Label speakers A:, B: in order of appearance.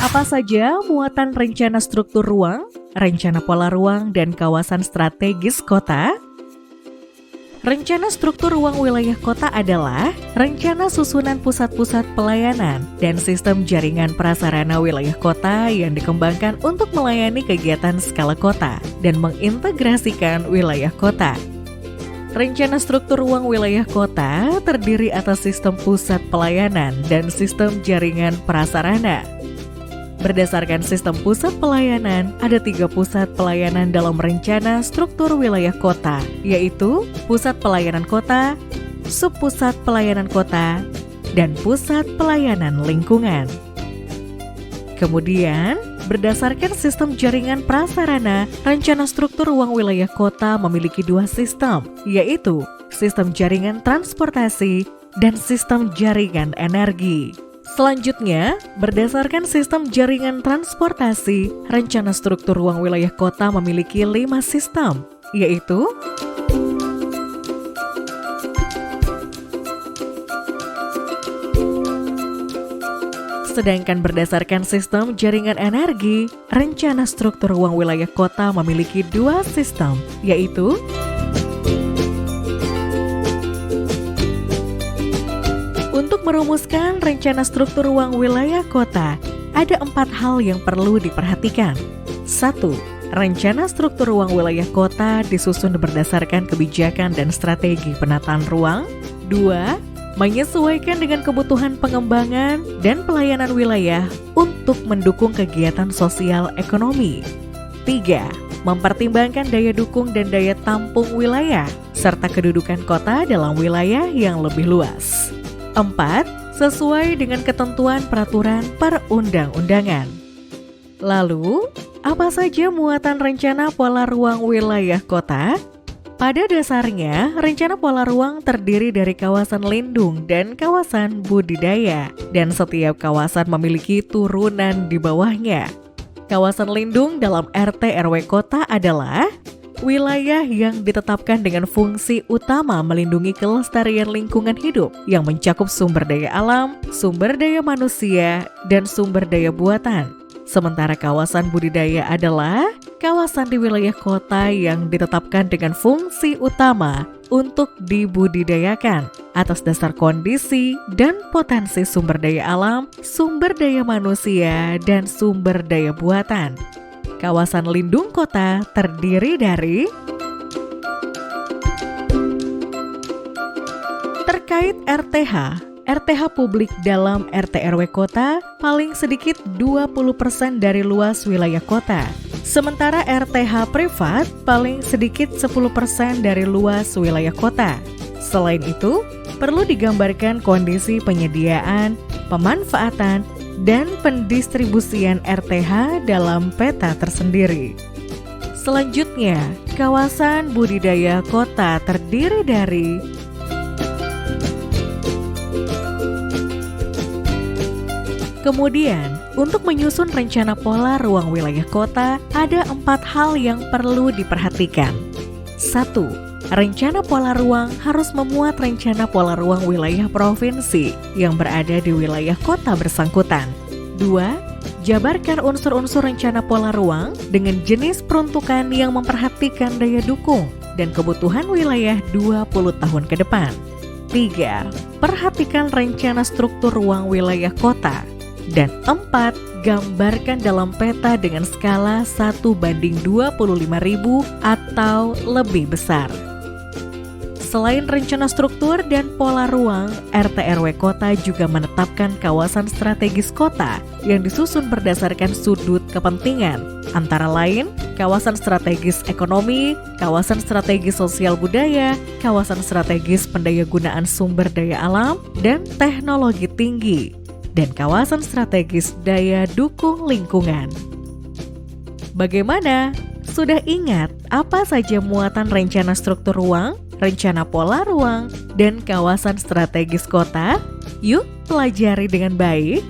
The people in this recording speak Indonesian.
A: Apa saja muatan rencana struktur ruang, rencana pola ruang, dan kawasan strategis kota? Rencana struktur ruang wilayah kota adalah rencana susunan pusat-pusat pelayanan dan sistem jaringan prasarana wilayah kota yang dikembangkan untuk melayani kegiatan skala kota dan mengintegrasikan wilayah kota. Rencana struktur ruang wilayah kota terdiri atas sistem pusat pelayanan dan sistem jaringan prasarana. Berdasarkan sistem pusat pelayanan, ada 3 pusat pelayanan dalam rencana struktur wilayah kota, yaitu pusat pelayanan kota, subpusat pelayanan kota, dan pusat pelayanan lingkungan. Kemudian, berdasarkan sistem jaringan prasarana, rencana struktur ruang wilayah kota memiliki 2 sistem, yaitu sistem jaringan transportasi dan sistem jaringan energi. Selanjutnya, berdasarkan sistem jaringan transportasi, rencana struktur ruang wilayah kota memiliki 5 sistem, yaitu sedangkan berdasarkan sistem jaringan energi, rencana struktur ruang wilayah kota memiliki 2 sistem, yaitu untuk merumuskan rencana struktur ruang wilayah kota, ada 4 hal yang perlu diperhatikan. 1. Rencana struktur ruang wilayah kota disusun berdasarkan kebijakan dan strategi penataan ruang. 2. Menyesuaikan dengan kebutuhan pengembangan dan pelayanan wilayah untuk mendukung kegiatan sosial ekonomi. 3. Mempertimbangkan daya dukung dan daya tampung wilayah, serta kedudukan kota dalam wilayah yang lebih luas. 4. Sesuai dengan ketentuan peraturan perundang-undangan. Lalu, apa saja muatan rencana pola ruang wilayah kota? Pada dasarnya, rencana pola ruang terdiri dari kawasan lindung dan kawasan budidaya, dan setiap kawasan memiliki turunan di bawahnya. Kawasan lindung dalam RT/RW kota adalah wilayah yang ditetapkan dengan fungsi utama melindungi kelestarian lingkungan hidup yang mencakup sumber daya alam, sumber daya manusia, dan sumber daya buatan. Sementara kawasan budidaya adalah kawasan di wilayah kota yang ditetapkan dengan fungsi utama untuk dibudidayakan atas dasar kondisi dan potensi sumber daya alam, sumber daya manusia, dan sumber daya buatan. Kawasan lindung kota terdiri dari terkait RTH publik dalam RT/RW kota paling sedikit 20% dari luas wilayah kota. Sementara RTH privat paling sedikit 10% dari luas wilayah kota. Selain itu, perlu digambarkan kondisi penyediaan, pemanfaatan, dan pendistribusian RTH dalam peta tersendiri. Selanjutnya, kawasan budidaya kota terdiri dari Kemudian, untuk menyusun rencana pola ruang wilayah kota, ada 4 hal yang perlu diperhatikan. 1. Rencana pola ruang harus memuat rencana pola ruang wilayah provinsi yang berada di wilayah kota bersangkutan. 2. Jabarkan unsur-unsur rencana pola ruang dengan jenis peruntukan yang memperhatikan daya dukung dan kebutuhan wilayah 20 tahun ke depan. 3. Perhatikan rencana struktur ruang wilayah kota. Dan 4. Gambarkan dalam peta dengan skala 1:25.000 atau lebih besar. Selain rencana struktur dan pola ruang, RT/RW kota juga menetapkan kawasan strategis kota yang disusun berdasarkan sudut kepentingan, antara lain kawasan strategis ekonomi, kawasan strategis sosial budaya, kawasan strategis pendayagunaan sumber daya alam dan teknologi tinggi, dan kawasan strategis daya dukung lingkungan. Bagaimana? Sudah ingat apa saja muatan rencana struktur ruang, rencana pola ruang, dan kawasan strategis kota? Yuk pelajari dengan baik.